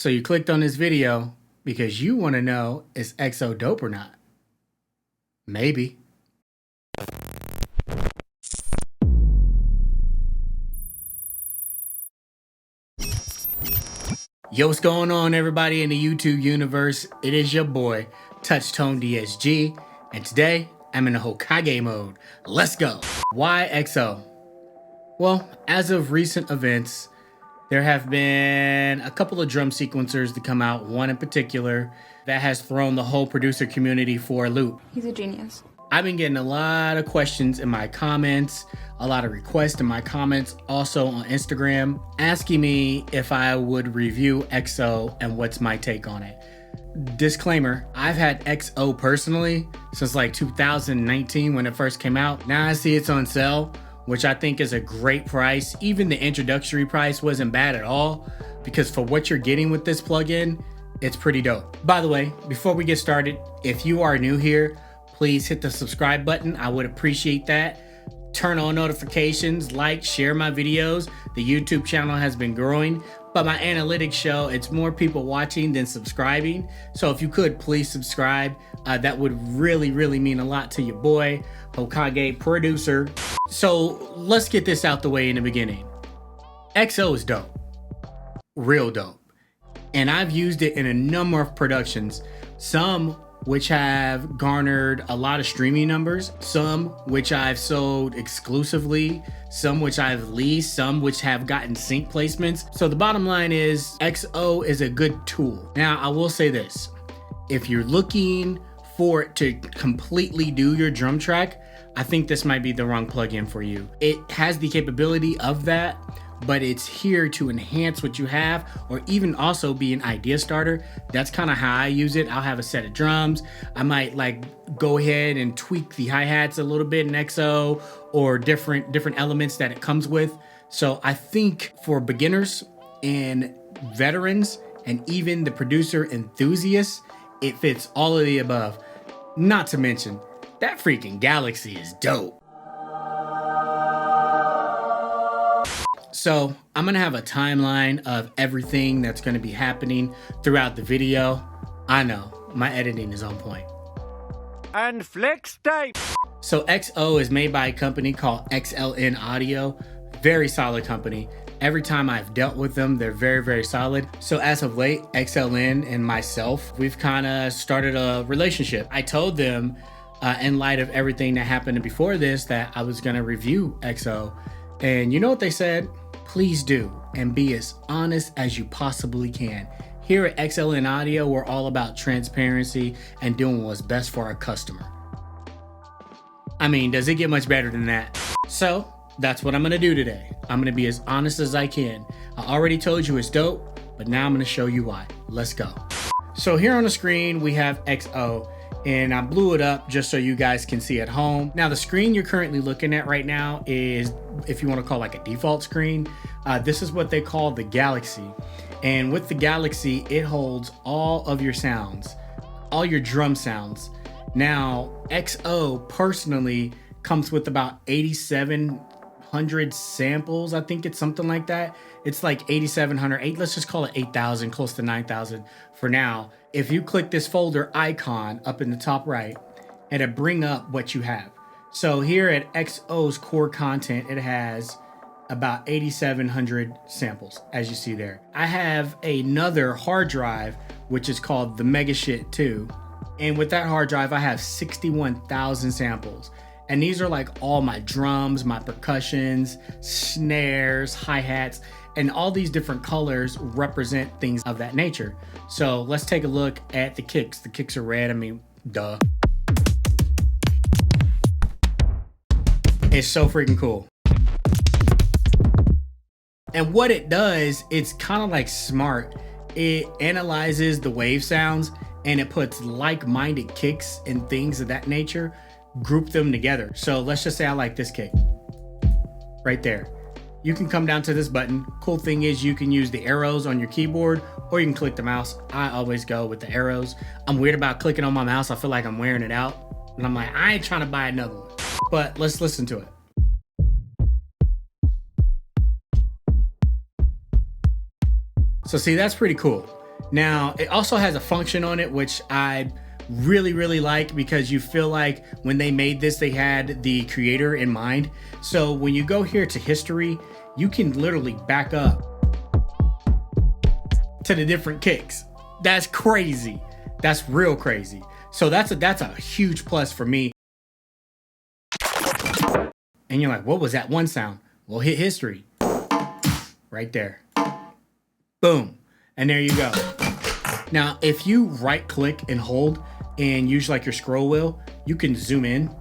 So you clicked on this video because you want to know, is XO dope or not? Maybe. Yo, what's going on, everybody in the YouTube universe? It is your boy, Touchtone DSG, and today I'm in the Hokage mode. Let's go. Why XO? Well, as of recent events, there have been a couple of drum sequencers to come out, one in particular that has thrown the whole producer community for a loop. He's a genius. I've been getting a lot of questions in my comments, a lot of requests in my comments, also on Instagram, asking me if I would review XO and what's my take on it. Disclaimer, I've had XO personally since like 2019 when it first came out. Now I see it's on sale, which I think is a great price. Even the introductory price wasn't bad at all, because for what you're getting with this plugin, it's pretty dope. By the way, before we get started, if you are new here, please hit the subscribe button. I would appreciate that. Turn on notifications, like, share my videos. The YouTube channel has been growing, but my analytics show it's more people watching than subscribing. So if you could please subscribe, that would really mean a lot to your boy, Hokage producer. So let's get this out the way in the beginning. XO is dope, real dope. And I've used it in a number of productions, some which have garnered a lot of streaming numbers, some which I've sold exclusively, some which I've leased, some which have gotten sync placements. So the bottom line is XO is a good tool. Now, I will say this, if you're looking for it to completely do your drum track, I think this might be the wrong plugin for you. It has the capability of that, but it's here to enhance what you have, or even also be an idea starter. That's kind of how I use it. I'll have a set of drums. I might like go ahead and tweak the hi-hats a little bit in XO, or different elements that it comes with. So I think for beginners and veterans, and even the producer enthusiasts, it fits all of the above. Not to mention, that freaking Galaxy is dope. So I'm gonna have a timeline of everything that's gonna be happening throughout the video. I know, my editing is on point. And flex tape. So XO is made by a company called XLN Audio. Very solid company. Every time I've dealt with them, they're very solid. So as of late, XLN and myself, we've kind of started a relationship. I told them, in light of everything that happened before this, that I was gonna review XO. And you know what they said? Please do, and be as honest as you possibly can. Here at XLN Audio, we're all about transparency and doing what's best for our customer. I mean, does it get much better than that? So that's what I'm gonna do today. I'm gonna be as honest as I can. I already told you it's dope, but now I'm gonna show you why. Let's go. So here on the screen, we have XO. And I blew it up just so you guys can see at home. Now the screen you're currently looking at right now is, if you want to call like a default screen, this is what they call the Galaxy. And with the Galaxy, it holds all of your sounds, all your drum sounds. Now XO personally comes with about 8,700 samples. I think it's something like that. It's like 8,700, let's just call it 8,000, close to 9,000 for now. If you click this folder icon up in the top right, it'll bring up what you have. So here at XO's core content, it has about 8,700 samples, as you see there. I have another hard drive, which is called the Mega Shit 2. And with that hard drive, I have 61,000 samples. And these are like all my drums, my percussions, snares, hi-hats, and all these different colors represent things of that nature. So let's take a look at the kicks. The kicks are red, I mean, duh. It's so freaking cool. And what it does, it's kind of like smart. It analyzes the wave sounds and it puts like-minded kicks and things of that nature, group them together. So let's just say I like this kick right there. You can come down to this button. Cool thing is you can use the arrows on your keyboard, or you can click the mouse. I always go with the arrows. I'm weird about clicking on my mouse. I feel like I'm wearing it out. And I'm like, I ain't trying to buy another one. But let's listen to it. So see, that's pretty cool. Now, it also has a function on it, which I really like, because you feel like when they made this, they had the creator in mind. So when you go here to history, you can literally back up to the different kicks. That's crazy. That's real crazy. So that's a huge plus for me. And you're like, what was that one sound? Well, hit history right there. Boom. And there you go. Now, if you right click and hold and use like your scroll wheel, you can zoom in.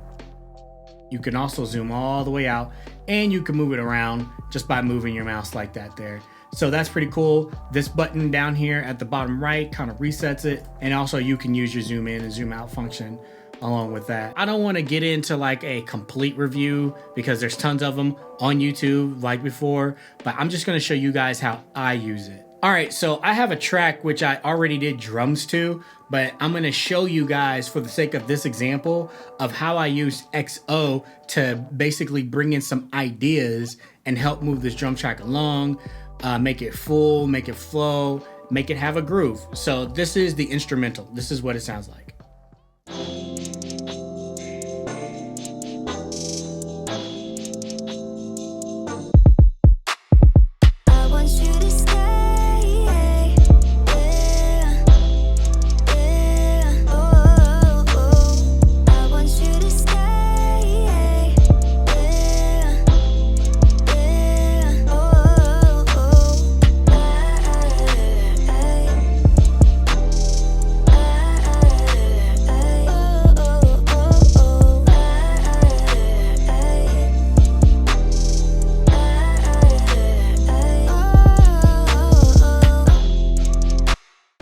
You can also zoom all the way out, and you can move it around just by moving your mouse like that there. So that's pretty cool. This button down here at the bottom right kind of resets it. And also you can use your zoom in and zoom out function along with that. I don't want to get into like a complete review because there's tons of them on YouTube like before, but I'm just going to show you guys how I use it. All right, so I have a track which I already did drums to, but I'm going to show you guys for the sake of this example of how I use XO to basically bring in some ideas and help move this drum track along, make it full, make it flow, make it have a groove. So this is the instrumental. This is what it sounds like.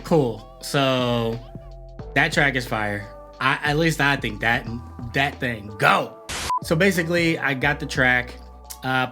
Cool. So that track is fire. At least I think that thing go. So basically I got the track,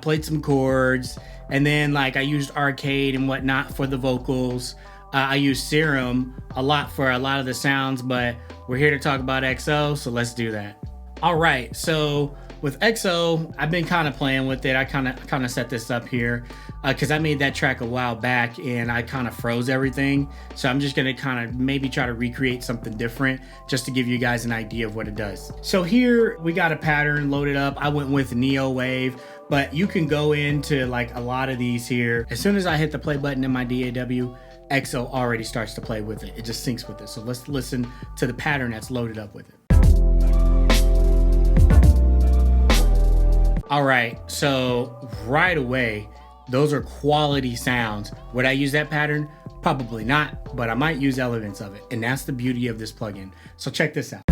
played some chords, and then like I used arcade and whatnot for the vocals. I used Serum a lot for a lot of the sounds, but we're here to talk about XO, so let's do that. All right, so with XO, I've been kind of playing with it. I kind of set this up here because I made that track a while back and I kind of froze everything. So I'm just gonna kind of maybe try to recreate something different just to give you guys an idea of what it does. So here we got a pattern loaded up. I went with Neo Wave, but you can go into like a lot of these here. As soon as I hit the play button in my DAW, XO already starts to play with it. It just syncs with it. So let's listen to the pattern that's loaded up with it. All right, so right away, those are quality sounds. Would I use that pattern? Probably not, but I might use elements of it. And that's the beauty of this plugin. So check this out.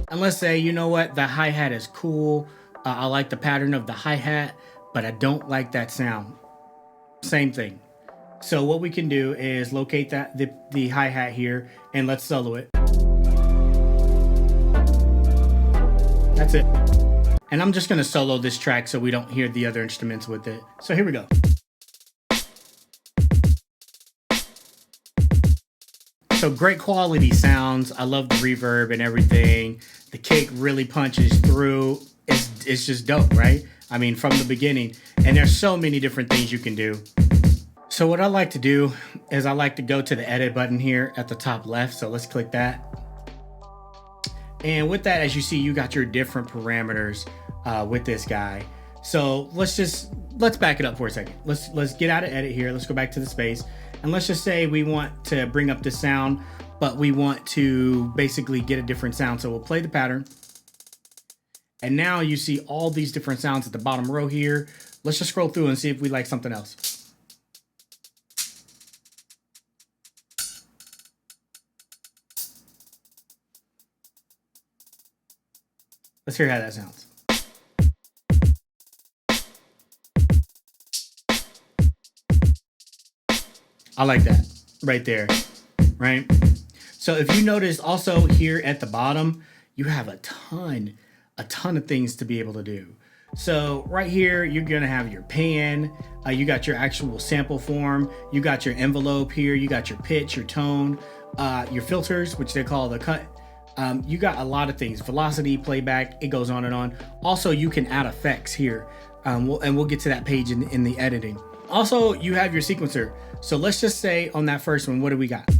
And let's say, you know what, the hi-hat is cool. I like the pattern of the hi-hat, but I don't like that sound. Same thing. So what we can do is locate the hi-hat here and let's solo it. That's it. And I'm just gonna solo this track so we don't hear the other instruments with it. So here we go. So great quality sounds. I love the reverb and everything. The kick really punches through. It's just dope, right? I mean, from the beginning. And there's so many different things you can do. So what I like to do is I like to go to the edit button here at the top left. So let's click that. And with that, as you see, you got your different parameters with this guy. So let's back it up for a second. Let's get out of edit here. Let's go back to the space. And let's just say we want to bring up this sound, but we want to basically get a different sound. So we'll play the pattern. And now you see all these different sounds at the bottom row here. Let's just scroll through and see if we like something else. Let's hear how that sounds. I like that right there, right? So if you notice also here at the bottom, you have a ton of things to be able to do. So right here, you're gonna have your pan, you got your actual sample form, you got your envelope here, you got your pitch, your tone, your filters, which they call the cut. You got a lot of things, velocity, playback, it goes on and on. Also, you can add effects here. We'll get to that page in the editing. Also, you have your sequencer. So let's just say on that first one, what do we got?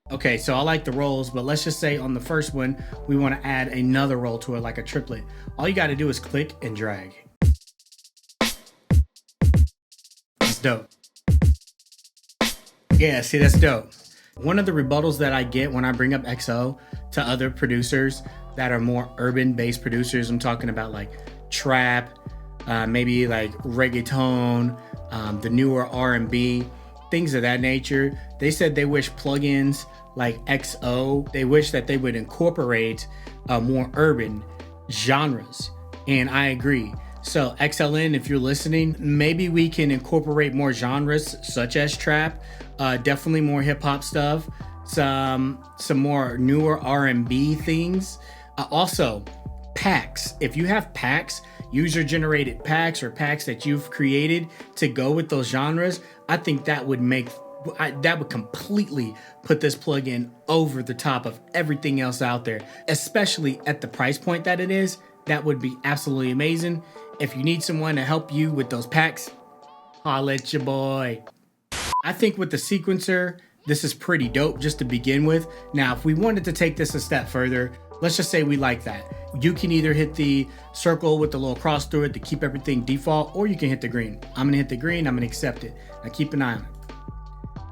Okay, so I like the rolls, but let's just say on the first one, we want to add another roll to it, like a triplet. All you got to do is click and drag. That's dope. Yeah, see, that's dope. One of the rebuttals that I get when I bring up XO to other producers that are more urban-based producers, I'm talking about like trap, maybe like reggaeton, the newer R&B, things of that nature. They said they wish plugins like XO, they wish that they would incorporate more urban genres. And I agree. So XLN, if you're listening, maybe we can incorporate more genres such as trap, definitely more hip hop stuff, some more newer R&B things. Also packs. If you have packs, user generated packs or packs that you've created to go with those genres, I think that would completely put this plugin over the top of everything else out there, especially at the price point that it is. That would be absolutely amazing. If you need someone to help you with those packs, holla at your boy. I think with the sequencer, this is pretty dope just to begin with. Now, if we wanted to take this a step further, let's just say we like that. You can either hit the circle with the little cross through it to keep everything default, or you can hit the green. I'm gonna hit the green, I'm gonna accept it. Now keep an eye on it.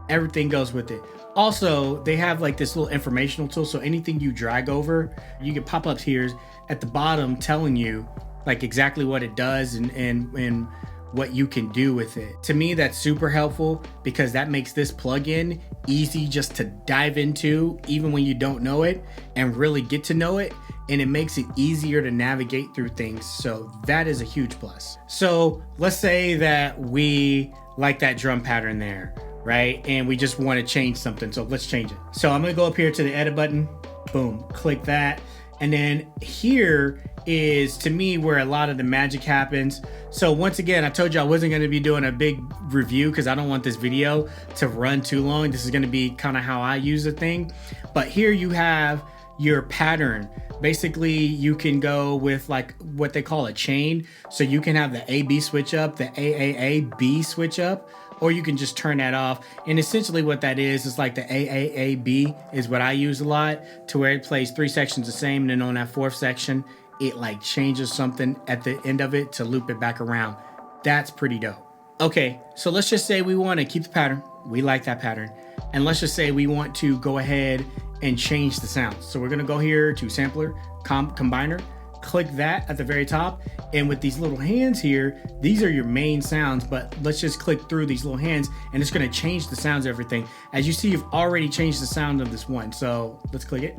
Everything goes with it. Also, they have like this little informational tool, so anything you drag over, you get pop-ups here at the bottom telling you like exactly what it does and what you can do with it. To me, that's super helpful because that makes this plugin easy just to dive into, even when you don't know it, and really get to know it. And it makes it easier to navigate through things. So that is a huge plus. So let's say that we like that drum pattern there, right? And we just want to change something. So let's change it. So I'm gonna go up here to the edit button, boom, click that. And then here is, to me, where a lot of the magic happens. So once again, I told you I wasn't going to be doing a big review because I don't want this video to run too long. This is going to be kind of how I use the thing. But here you have your pattern. Basically, you can go with like what they call a chain. So you can have the A-B switch up, the AAA-B switch up, or you can just turn that off. And essentially what that is like the AAA-B is what I use a lot, to where it plays 3 sections the same, and then on that 4th section, it like changes something at the end of it to loop it back around. That's pretty dope. Okay, so let's just say we want to keep the pattern. We like that pattern. And let's just say we want to go ahead and change the sounds. So we're gonna go here to sampler, combiner, click that at the very top. And with these little hands here, these are your main sounds, but let's just click through these little hands and it's gonna change the sounds of everything. As you see, you've already changed the sound of this one. So let's click it.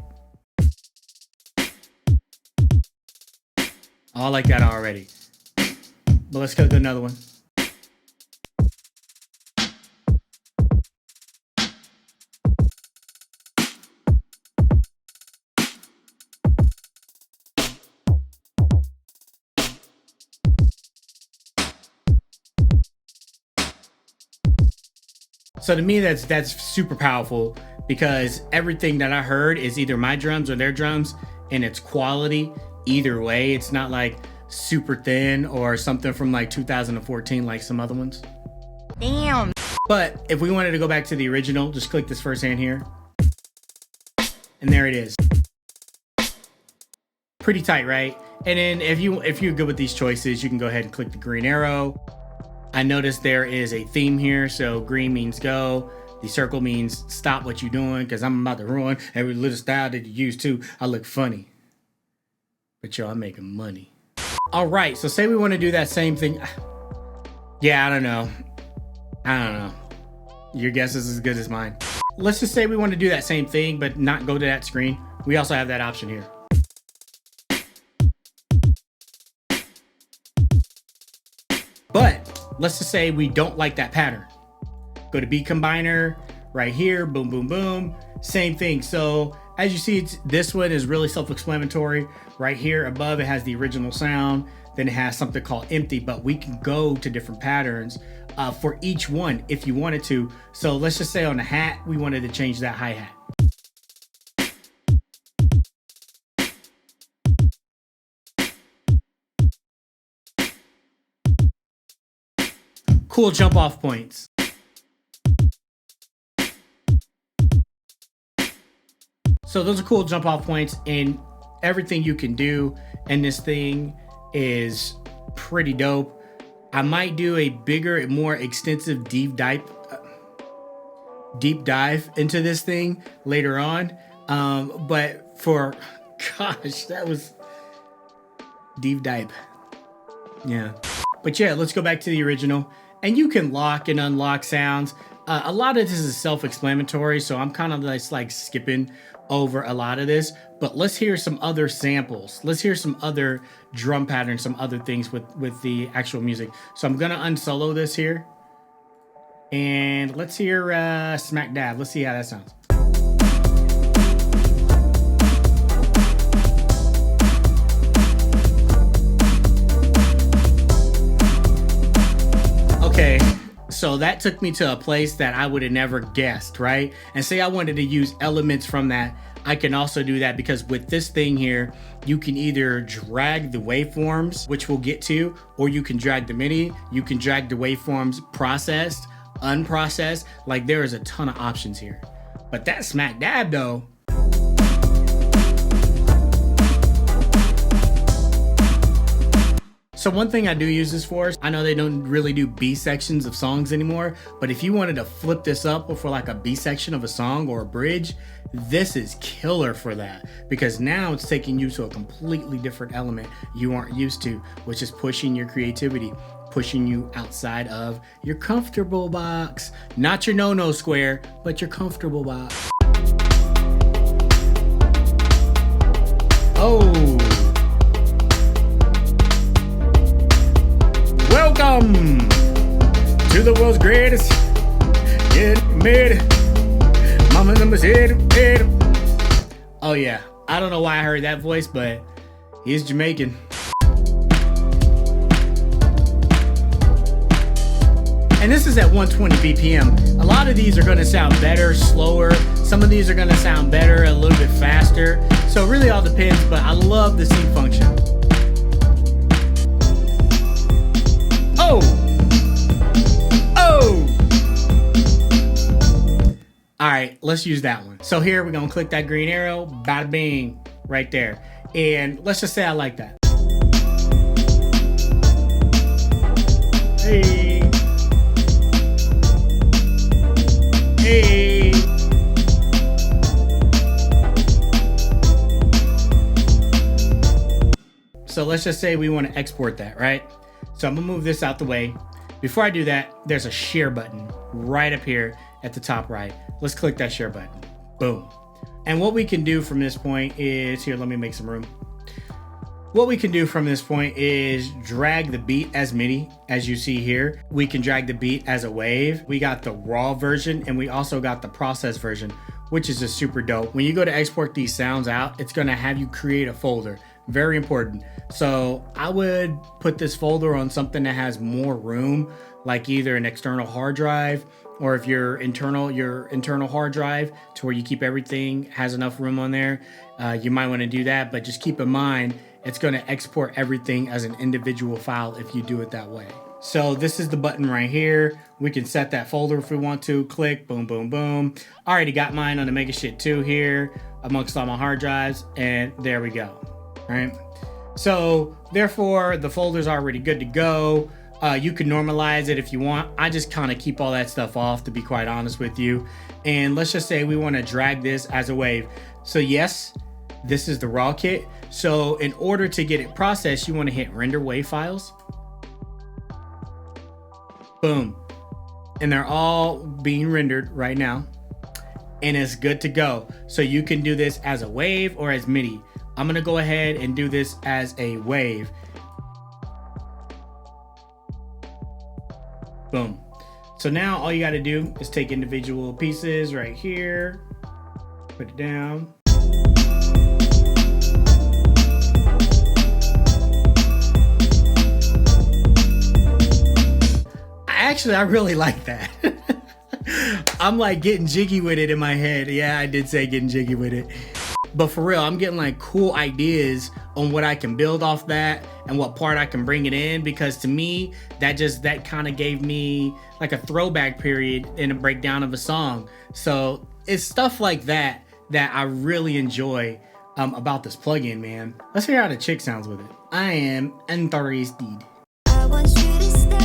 Oh, I like that already. But let's click another one. So to me, that's super powerful because everything that I heard is either my drums or their drums, and it's quality either way. It's not like super thin or something from like 2014 like some other ones. Damn. But if we wanted to go back to the original, just click this first hand here. And there it is. Pretty tight, right? And then if you're good with these choices, you can go ahead and click the green arrow. I noticed there is a theme here. So green means go. The circle means stop what you're doing, because I'm about to ruin every little style that you use too. I look funny. But yo, I'm making money. All right, so say we want to do that same thing. Yeah, I don't know. Your guess is as good as mine. Let's just say we want to do that same thing, but not go to that screen. We also have that option here. But let's just say we don't like that pattern. Go to beat combiner right here, boom, boom, boom. Same thing. So as you see, this one is really self-explanatory. Right here above, it has the original sound. Then it has something called empty, but we can go to different patterns for each one if you wanted to. So let's just say on the hat, we wanted to change that hi-hat. cool jump off points. So those are cool jump off points, and everything you can do in this thing is pretty dope. I might do a bigger, more extensive deep dive into this thing later on. But for, gosh, that was deep dive. Yeah. But yeah, let's go back to the original. And you can lock and unlock sounds. A lot of this is self-explanatory, so I'm kind of just like skipping over a lot of this. But let's hear some other samples. Let's hear some other drum patterns, some other things with the actual music. So I'm gonna unsolo this here. And let's hear Smack Dab. Let's see how that sounds. Okay, so that took me to a place that I would have never guessed, right? And say I wanted to use elements from that, I can also do that, because with this thing here, you can either drag the waveforms, which we'll get to, or you can drag the MIDI, you can drag the waveforms processed, unprocessed. Like, there is a ton of options here. But that Smack Dab though, so one thing I do use this for, I know they don't really do B sections of songs anymore, but if you wanted to flip this up for like a B section of a song or a bridge, this is killer for that, because now it's taking you to a completely different element you aren't used to, which is pushing your creativity, pushing you outside of your comfortable box. Not your no-no square, but your comfortable box. Oh. Welcome to the world's greatest. Get made. Mama number said. Oh yeah, I don't know why I heard that voice, but he's Jamaican. And this is at 120 BPM. A lot of these are gonna sound better, slower. Some of these are gonna sound better, a little bit faster. So it really all depends, but I love the sync function. Oh! Oh! All right, let's use that one. So here we're gonna click that green arrow, bada bing, right there. And let's just say I like that. Hey. Hey. So let's just say we want to export that, right? So I'm gonna move this out the way. Before I do that, there's a share button right up here at the top right. Let's click that share button. Boom. And what we can do from this point is, here, let me make some room. What we can do from this point is drag the beat as MIDI, as you see here. We can drag the beat as a wave. We got the raw version, and we also got the process version, which is just super dope. When you go to export these sounds out, it's gonna have you create a folder. Very important. So I would put this folder on something that has more room, like either an external hard drive, or if your internal hard drive to where you keep everything has enough room on there, you might want to do that. But just keep in mind, it's going to export everything as an individual file if you do it that way. So this is the button right here. We can set that folder if we want to. Click, boom, boom, boom. I already got mine on the Mega Shit 2 here amongst all my hard drives, and there we go. Right? So therefore, the folder's already good to go. You can normalize it if you want. I just kind of keep all that stuff off, to be quite honest with you. And let's just say we want to drag this as a wave. So yes, this is the raw kit. So in order to get it processed, you want to hit render wave files. Boom. And they're all being rendered right now. And it's good to go. So you can do this as a wave or as MIDI. I'm gonna go ahead and do this as a wave. Boom. So now all you gotta do is take individual pieces right here, put it down. I really like that. I'm like getting jiggy with it in my head. Yeah, I did say getting jiggy with it. But for real, I'm getting like cool ideas on what I can build off that and what part I can bring it in, because to me, that kind of gave me like a throwback period in a breakdown of a song. So it's stuff like that I really enjoy about this plugin, man. Let's hear how the chick sounds with it. I am interested. I want you to stay.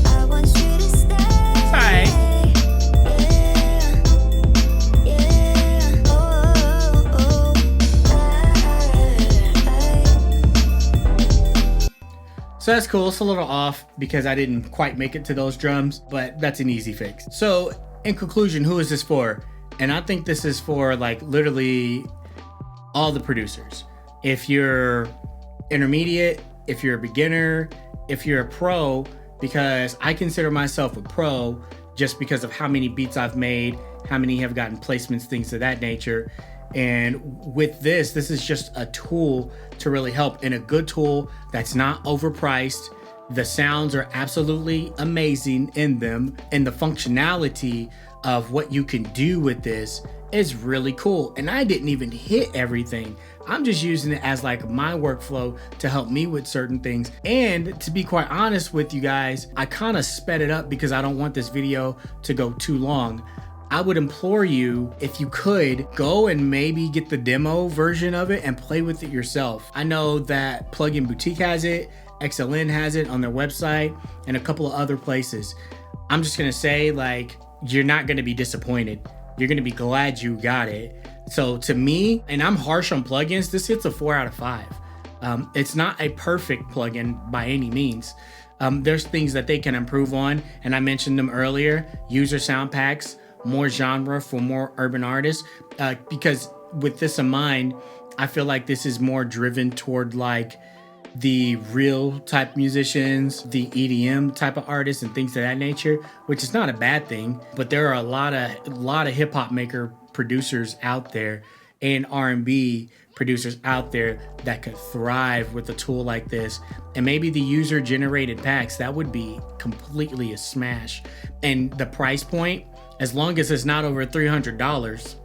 I want you to stay. Alright. So that's cool. It's a little off because I didn't quite make it to those drums, but that's an easy fix. So in conclusion, who is this for? And I think this is for like literally all the producers. If you're intermediate, if you're a beginner, if you're a pro, because I consider myself a pro just because of how many beats I've made, how many have gotten placements, things of that nature. And with this is just a tool to really help, and a good tool that's not overpriced. The sounds are absolutely amazing in them, and the functionality of what you can do with this is really cool. And I didn't even hit everything. I'm just using it as like my workflow to help me with certain things. And to be quite honest with you guys, I kind of sped it up because I don't want this video to go too long. I would implore you, if you could, go and maybe get the demo version of it and play with it yourself. I know that Plugin Boutique has it, XLN has it on their website, and a couple of other places. I'm just gonna say, like, you're not gonna be disappointed. You're gonna be glad you got it. So to me, and I'm harsh on plugins, this hits a 4 out of 5. It's not a perfect plugin by any means. There's things that they can improve on, and I mentioned them earlier. User sound packs, more genre for more urban artists, because with this in mind, I feel like this is more driven toward like the real type musicians, the EDM type of artists and things of that nature, which is not a bad thing. But there are a lot of hip hop maker producers out there and R&B producers out there that could thrive with a tool like this. And maybe the user generated packs, that would be completely a smash. And the price point, as long as it's not over $300,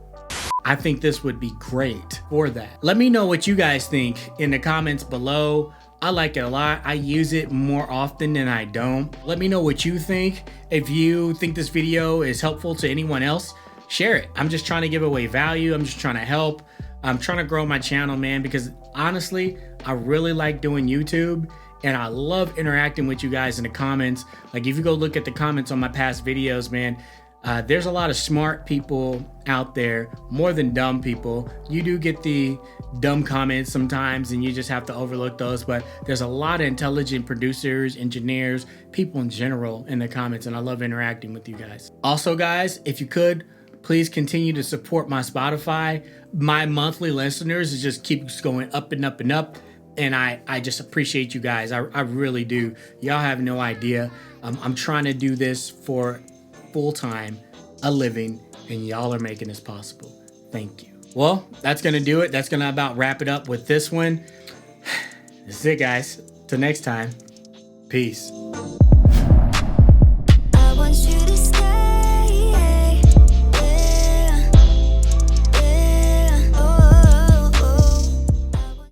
I think this would be great for that. Let me know what you guys think in the comments below. I like it a lot. I use it more often than I don't. Let me know what you think. If you think this video is helpful to anyone else, share it. I'm just trying to give away value. I'm just trying to help. I'm trying to grow my channel, man, because honestly, I really like doing YouTube. And I love interacting with you guys in the comments. Like if you go look at the comments on my past videos, man, there's a lot of smart people out there, more than dumb people. You do get the dumb comments sometimes and you just have to overlook those, but there's a lot of intelligent producers, engineers, people in general in the comments, and I love interacting with you guys. Also guys, if you could, please continue to support my Spotify. My monthly listeners, it just keeps going up and up and up. And I just appreciate you guys. I really do. Y'all have no idea. I'm trying to do this for full-time, a living, and y'all are making this possible. Thank you. Well, that's gonna do it. That's gonna about wrap it up with this one. This is it, guys. Till next time, peace.